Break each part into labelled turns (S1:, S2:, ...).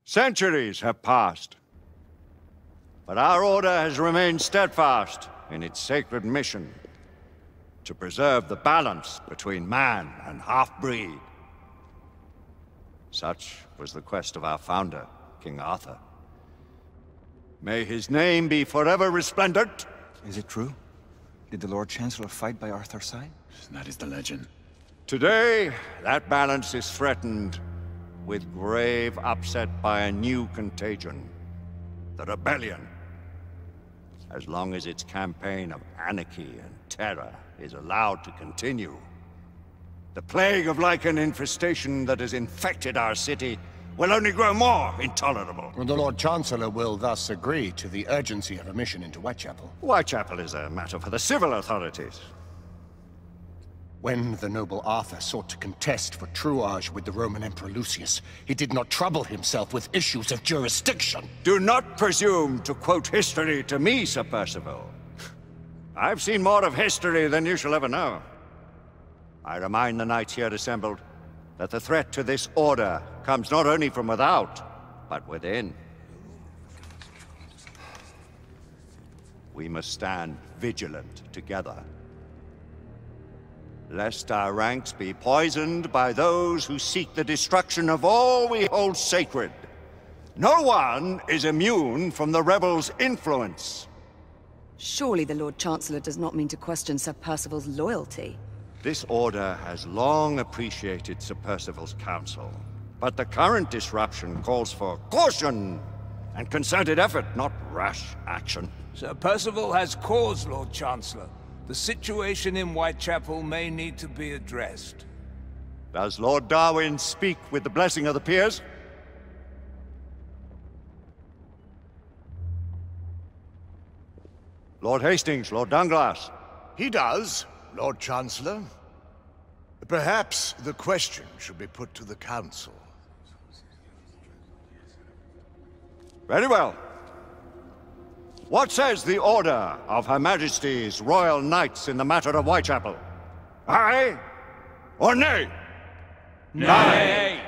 S1: Centuries have passed, but our order has remained steadfast in its sacred mission to preserve the balance between man and half-breed. Such was the quest of our founder, King Arthur. May his name be forever resplendent.
S2: Is it true? Did the Lord Chancellor fight by Arthur's side?
S3: That is the legend.
S1: Today, that balance is threatened with grave upset by a new contagion, the rebellion. As long as its campaign of anarchy and terror is allowed to continue, the plague of lichen infestation that has infected our city will only grow more intolerable.
S4: The Lord Chancellor will thus agree to the urgency of a mission into Whitechapel.
S1: Whitechapel is a matter for the civil authorities.
S4: When the noble Arthur sought to contest for truage with the Roman Emperor Lucius, he did not trouble himself with issues of jurisdiction.
S1: Do not presume to quote history to me, Sir Percival. I've seen more of history than you shall ever know. I remind the knights here assembled that the threat to this order comes not only from without, but within. We must stand vigilant together, lest our ranks be poisoned by those who seek the destruction of all we hold sacred. No one is immune from the rebels' influence.
S5: Surely the Lord Chancellor does not mean to question Sir Percival's loyalty.
S1: This order has long appreciated Sir Percival's counsel, but the current disruption calls for caution and concerted effort, not rash action.
S6: Sir Percival has cause, Lord Chancellor. The situation in Whitechapel may need to be addressed.
S1: Does Lord Darwin speak with the blessing of the peers? Lord Hastings, Lord Dunglass.
S7: He does, Lord Chancellor. Perhaps the question should be put to the Council.
S1: Very well. What says the Order of Her Majesty's Royal Knights in the matter of Whitechapel? Aye or nay?
S6: Nay!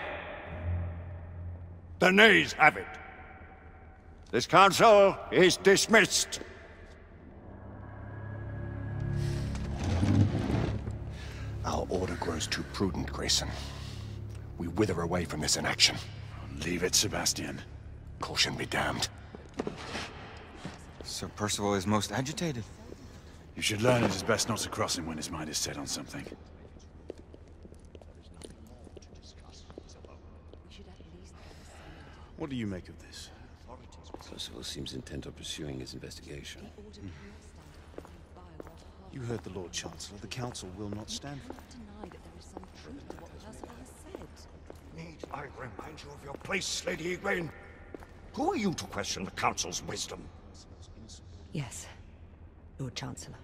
S1: The nays have it. This council is dismissed.
S4: Our order grows too prudent, Grayson. We wither away from this inaction.
S3: Leave it, Sebastian.
S4: Caution be damned.
S2: Sir Percival is most agitated.
S3: You should learn it is best not to cross him when his mind is set on something. What do you make of this?
S8: Percival seems intent on pursuing his investigation.
S3: You heard the Lord Chancellor. The Council will not stand for it.
S1: Need I remind you of your place, Lady Egwene? Who are you to question the Council's wisdom?
S5: Yes, Lord Chancellor.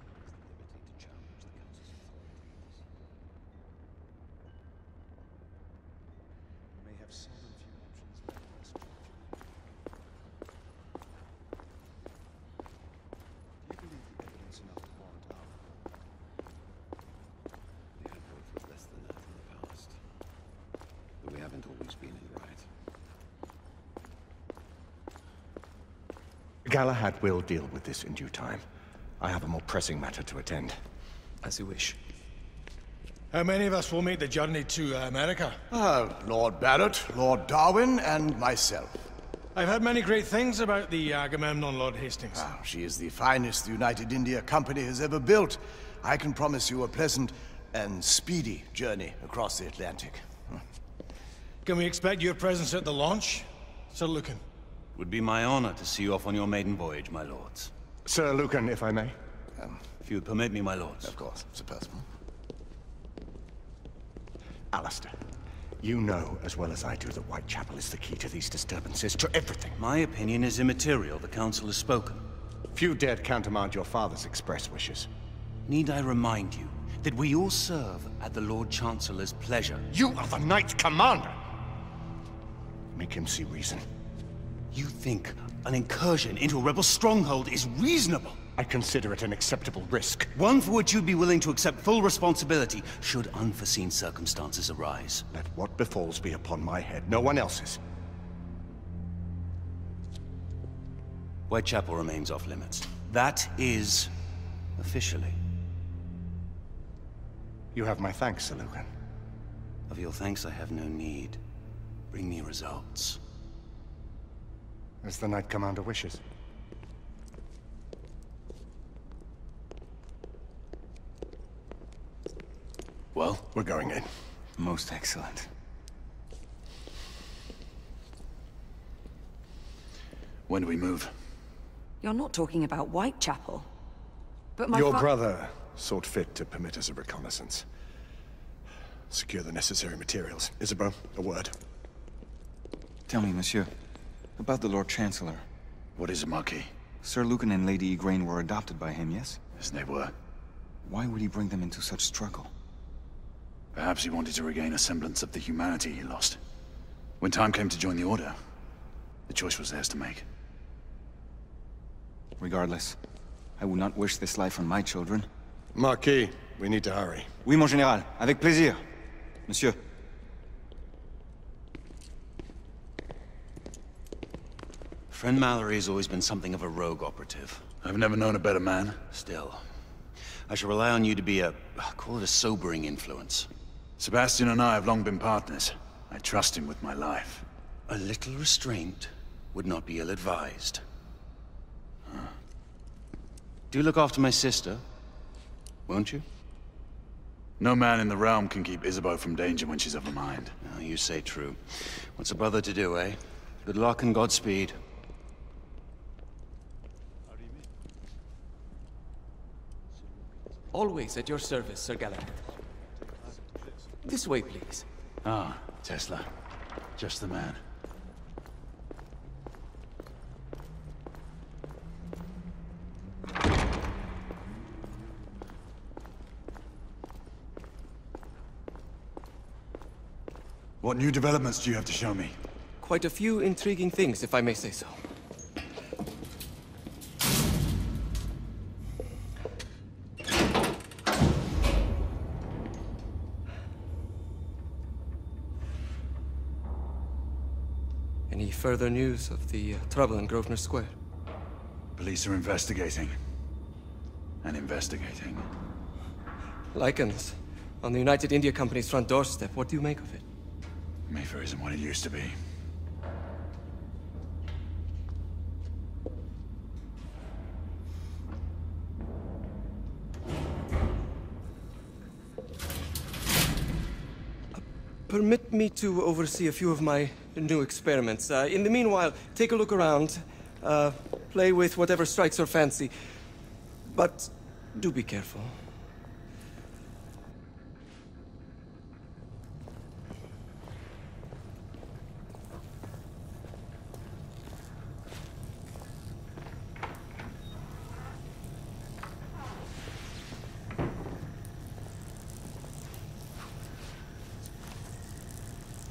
S4: Galahad will deal with this in due time. I have a more pressing matter to attend.
S2: As you wish.
S9: How many of us will make the journey to America?
S7: Lord Barrett, Lord Darwin, and myself.
S9: I've heard many great things about the Agamemnon, Lord Hastings.
S7: She is the finest the United India Company has ever built. I can promise you a pleasant and speedy journey across the Atlantic.
S9: Can we expect your presence at the launch, Sir Lucan?
S10: Would be my honor to see you off on your maiden voyage, my lords.
S4: Sir Lucan, if I may.
S10: If you would permit me, my lords.
S7: Of course, Sir Percival.
S4: Alistair, you know as well as I do that Whitechapel is the key to these disturbances, to everything.
S10: My opinion is immaterial. The Council has spoken.
S4: Few dared countermand your father's express wishes.
S10: Need I remind you that we all serve at the Lord Chancellor's pleasure?
S4: You are the Knight Commander! Make him see reason.
S10: You think an incursion into a rebel stronghold is reasonable?
S4: I consider it an acceptable risk.
S10: One for which you'd be willing to accept full responsibility should unforeseen circumstances arise.
S4: Let what befalls be upon my head, no one else's.
S10: Whitechapel remains off limits. That is... officially.
S4: You have my thanks, Sir Lucan.
S10: Of your thanks I have no need. Bring me results.
S4: As the Knight Commander wishes. Well, we're going in.
S2: Most excellent.
S3: When do we move?
S5: You're not talking about Whitechapel. But my
S4: Your brother sought fit to permit us a reconnaissance. Secure the necessary materials. Isabeau, a word.
S2: Tell me, monsieur, about the Lord Chancellor.
S3: What is it, Marquis?
S2: Sir Lucan and Lady Igraine were adopted by him, yes?
S3: Yes, they were.
S2: Why would he bring them into such struggle?
S3: Perhaps he wanted to regain a semblance of the humanity he lost. When time came to join the Order, the choice was theirs to make.
S2: Regardless, I would not wish this life on my children.
S4: Marquis, we need to hurry.
S2: Oui, mon général. Avec plaisir. Monsieur.
S10: Friend Mallory has always been something of a rogue operative.
S3: I've never known a better man.
S10: Still, I shall rely on you to be call it a sobering influence.
S3: Sebastian and I have long been partners. I trust him with my life.
S10: A little restraint would not be ill-advised. Do look after my sister, won't you?
S3: No man in the realm can keep Isabeau from danger when she's of a mind.
S10: Oh, you say true. What's a brother to do, eh? Good luck and Godspeed.
S11: Always at your service, Sir Galahad. This way, please.
S3: Ah, Tesla. Just the man. What new developments do you have to show me?
S11: Quite a few intriguing things, if I may say so. Any further news of the trouble in Grosvenor Square?
S3: Police are investigating. And investigating.
S11: Lycans, on the United India Company's front doorstep. What do you make of it?
S3: Mayfair isn't what it used to be.
S11: Permit me to oversee a few of my new experiments. In the meanwhile, take a look around. Play with whatever strikes your fancy. But do be careful.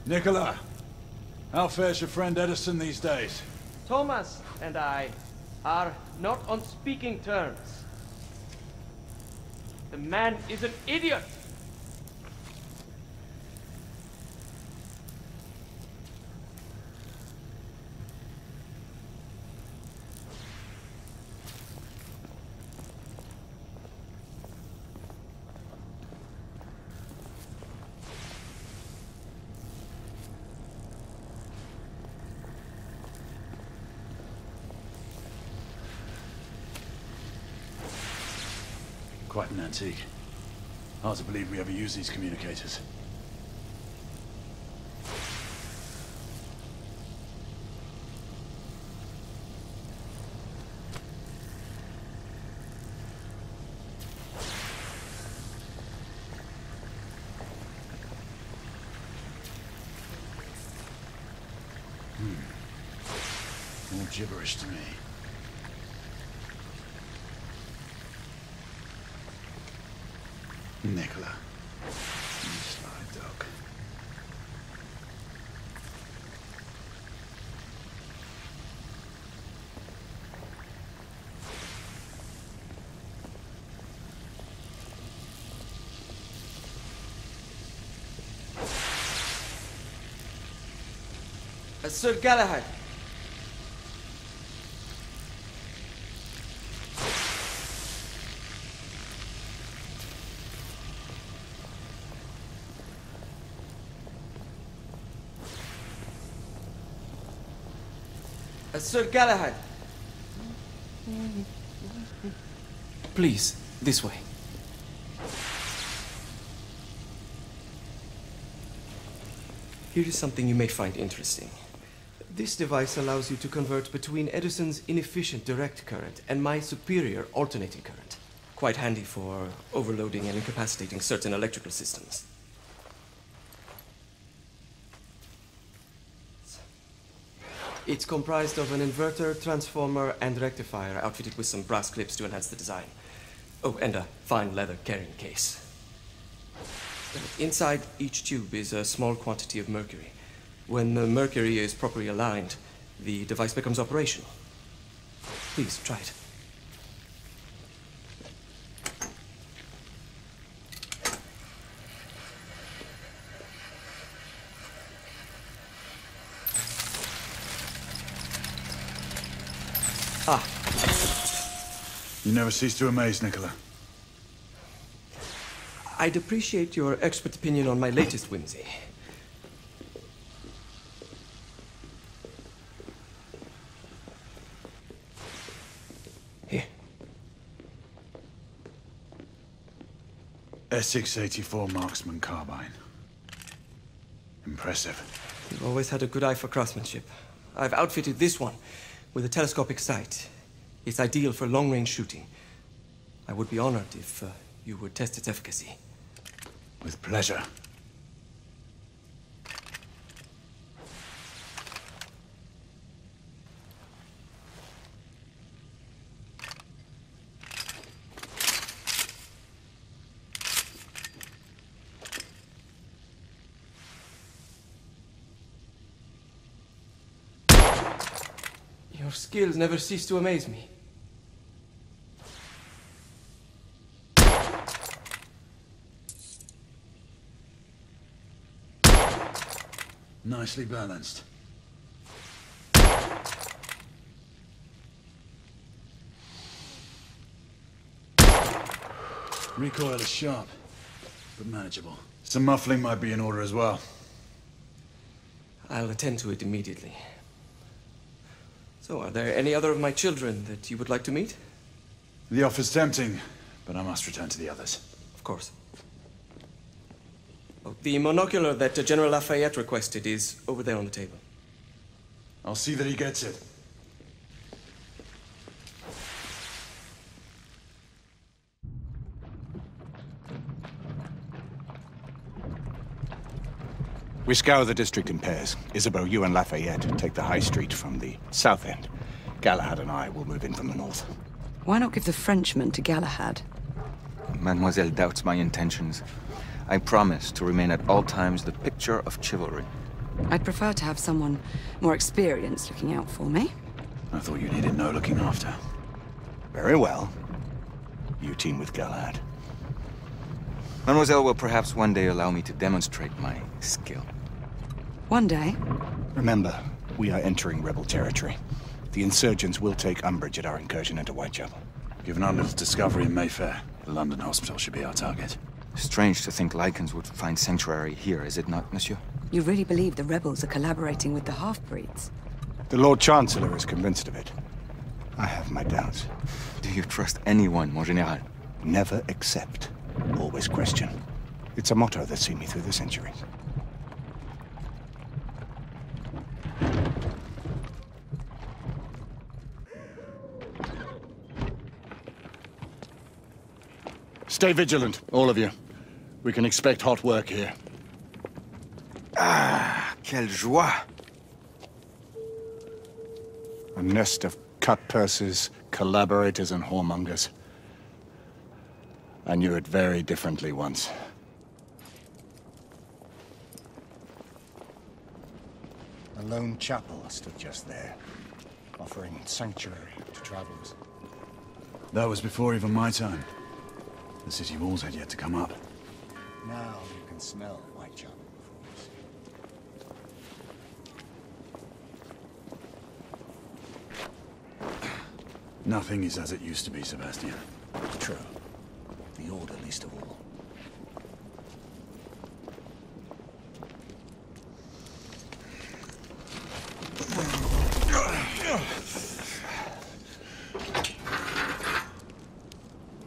S3: Nicola, how fares your friend Edison these days?
S11: Thomas and I are not on speaking terms. The man is an idiot!
S3: Quite an antique. Hard to believe we ever use these communicators. More gibberish to me. Nicola, you sly dog.
S11: Sir Galahad. Sir Galahad. Please, this way. Here is something you may find interesting. This device allows you to convert between Edison's inefficient direct current and my superior alternating current. Quite handy for overloading and incapacitating certain electrical systems. It's comprised of an inverter, transformer, and rectifier outfitted with some brass clips to enhance the design. Oh, and a fine leather carrying case. Inside each tube is a small quantity of mercury. When the mercury is properly aligned, the device becomes operational. Please, try it. Ah.
S3: You never cease to amaze, Nicola.
S11: I'd appreciate your expert opinion on my latest whimsy. Here.
S3: S684 Marksman Carbine. Impressive.
S11: You've always had a good eye for craftsmanship. I've outfitted this one with a telescopic sight. It's ideal for long-range shooting. I would be honored if you would test its efficacy.
S3: With pleasure.
S11: Your skills never cease to amaze me.
S3: Nicely balanced. Recoil is sharp, but manageable. Some muffling might be in order as well.
S11: I'll attend to it immediately. So, are there any other of my children that you would like to meet?
S3: The offer's tempting, but I must return to the others.
S11: Of course. Oh, the monocular that General Lafayette requested is over there on the table.
S3: I'll see that he gets it.
S4: We scour the district in pairs. Isabeau, you and Lafayette take the high street from the south end. Galahad and I will move in from the north.
S5: Why not give the Frenchman to Galahad?
S2: Mademoiselle doubts my intentions. I promise to remain at all times the picture of chivalry.
S5: I'd prefer to have someone more experienced looking out for me.
S3: I thought you needed no looking after.
S4: Very well. You team with Galahad.
S2: Mademoiselle will perhaps one day allow me to demonstrate my skill.
S5: One day?
S4: Remember, we are entering rebel territory. The insurgents will take umbrage at our incursion into Whitechapel.
S3: Given our little discovery in Mayfair, the London hospital should be our target.
S2: Strange to think Lycans would find sanctuary here, is it not, monsieur?
S5: You really believe the rebels are collaborating with the half-breeds?
S4: The Lord Chancellor is convinced of it. I have my doubts.
S2: Do you trust anyone, mon général?
S4: Never accept. Always question. It's a motto that's seen me through the centuries. Stay vigilant, all of you. We can expect hot work here.
S2: Ah, quelle joie!
S4: A nest of cut-purses, collaborators, and whoremongers. I knew it very differently once. A lone chapel stood just there, offering sanctuary to travelers.
S3: That was before even my time. The city walls had yet to come up.
S4: Now you can smell Whitechapel before us.
S3: Nothing is as it used to be, Sebastian.
S4: True. The Order least of all.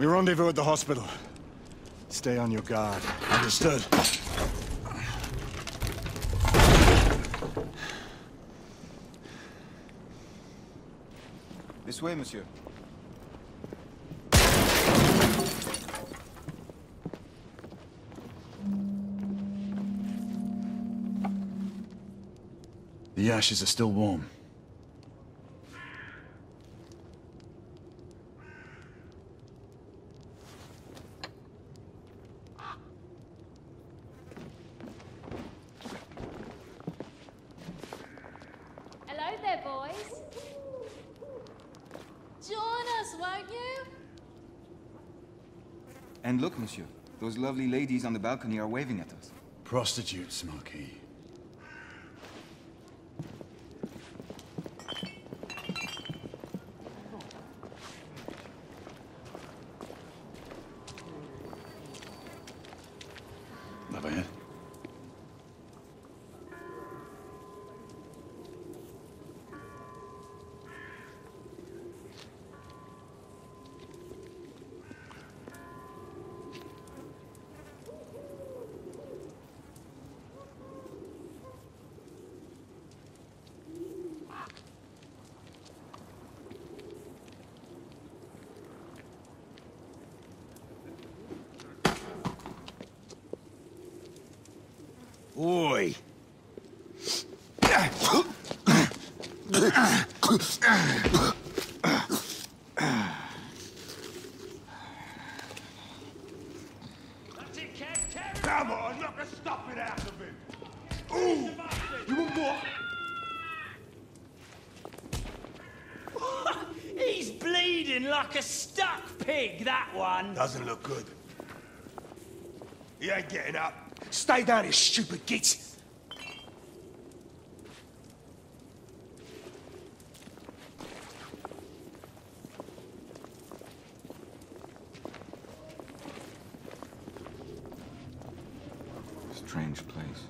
S7: We rendezvous at the hospital. Stay on your guard. Understood?
S2: This way, monsieur.
S3: The ashes are still warm.
S12: Hello there, boys. Join us, won't you?
S2: And look, monsieur. Those lovely ladies on the balcony are waving at us.
S3: Prostitutes, Marquis. Over here.
S4: Oi!
S13: Come on, knock a stuffing out of him! Ooh! You want more?
S14: He's bleeding like a stuck pig, that one.
S13: Doesn't look good. He ain't getting up. Stay down, you stupid git!
S2: Strange place.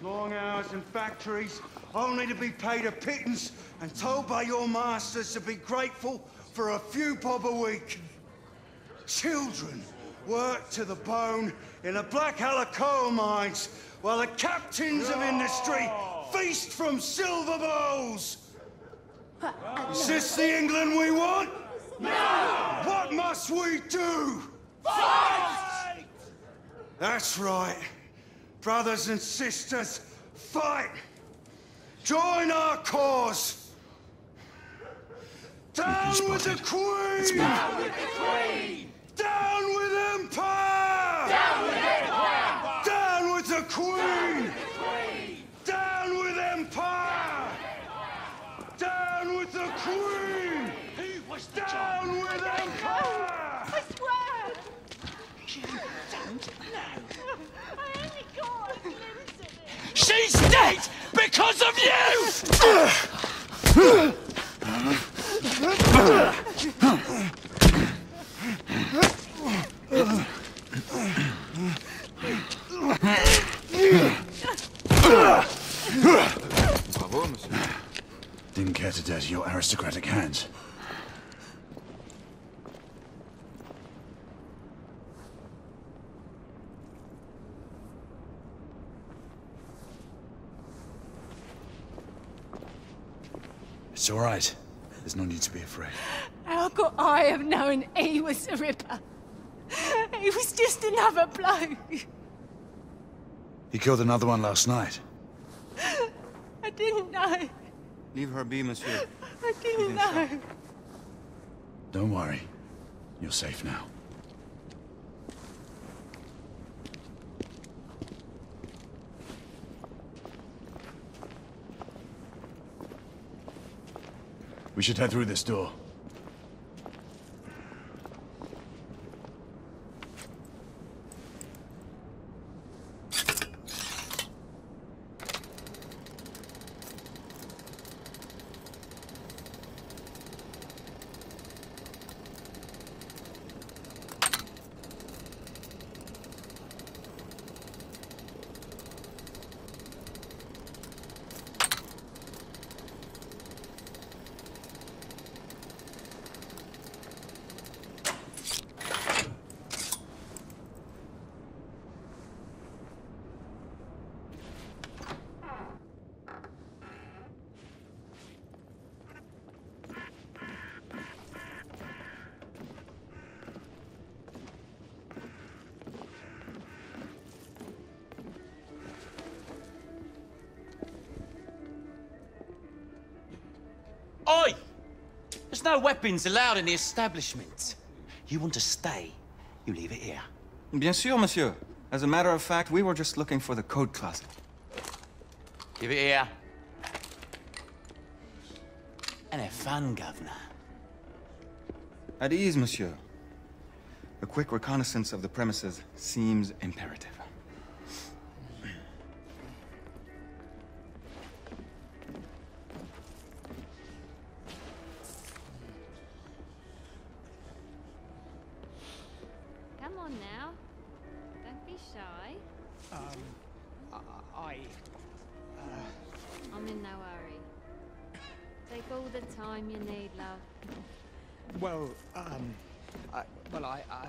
S15: Long hours in factories, only to be paid a pittance and told by your masters to be grateful for a few bob a week. Children work to the bone in the Black Hella coal mines, while the captains of industry feast from silver bowls. Is this the England we want? No! What must we do? Fight! That's right. Brothers and sisters, fight! Join our cause! Down with the Queen! Down with the Queen! Down with Empire! Down with Empire! Down with the Queen! Down with Empire! Down with the Queen! Down with Empire!
S12: I swear! You don't know. I only got a glimpse of it.
S14: She's dead because of
S2: Bravo, monsieur.
S3: Didn't care to dirty your aristocratic hands. It's all right. There's no need to be afraid.
S12: How could I have known he was the Ripper? He was just another bloke.
S3: He killed another one last night.
S12: I didn't know.
S2: Leave her be, monsieur.
S12: I didn't know.
S3: Don't worry. You're safe now. We should head through this door.
S10: Oi! There's no weapons allowed in the establishment. You want to stay, you leave it here.
S2: Bien sûr, monsieur. As a matter of fact, we were just looking for the code closet.
S10: Give it here. And have fun, Governor.
S2: At ease, monsieur. A quick reconnaissance of the premises seems imperative.
S16: Come on now. Don't be shy. I'm in no hurry. Take all the time you need, love.
S17: Well,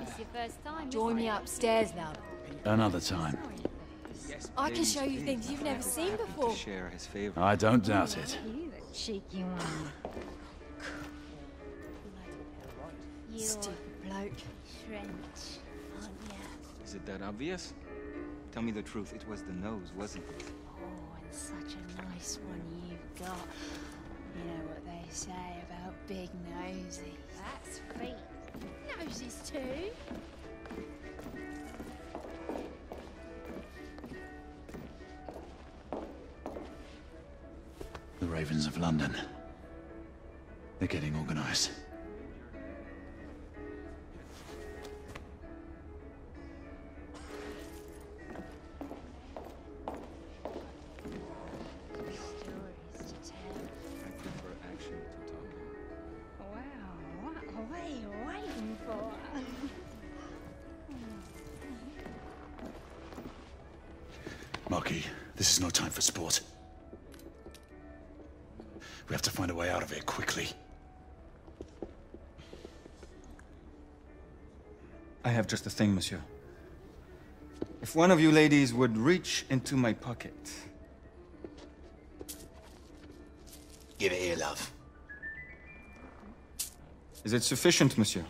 S16: It's your first time.
S18: Join me upstairs now.
S3: Another time.
S18: I can show you things you've never seen before.
S2: Share his favor.
S3: I don't doubt it.
S16: You the cheeky one. You're
S18: Stupid bloke.
S16: French, aren't ya?
S2: Is it that obvious? Tell me the truth, it was the nose, wasn't it?
S16: Oh, and such a nice one you've got. You know what they say about big noses. That's feet. Noses too.
S3: The Ravens of London. They're getting organized.
S16: Stories to tell.
S2: I prefer action to talking.
S16: Wow, what are you waiting for?
S3: Marquis, this is no time for sport. We have to find a way out of here quickly.
S2: I have just a thing, monsieur. If one of you ladies would reach into my pocket.
S10: Give it here, love.
S2: Is it sufficient, monsieur?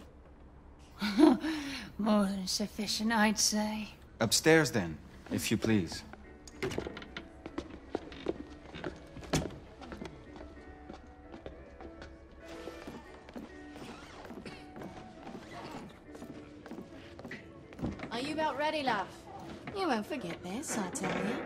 S16: More than sufficient, I'd say.
S2: Upstairs, then, if you please.
S18: Are you about ready, love? You won't forget this, I tell you.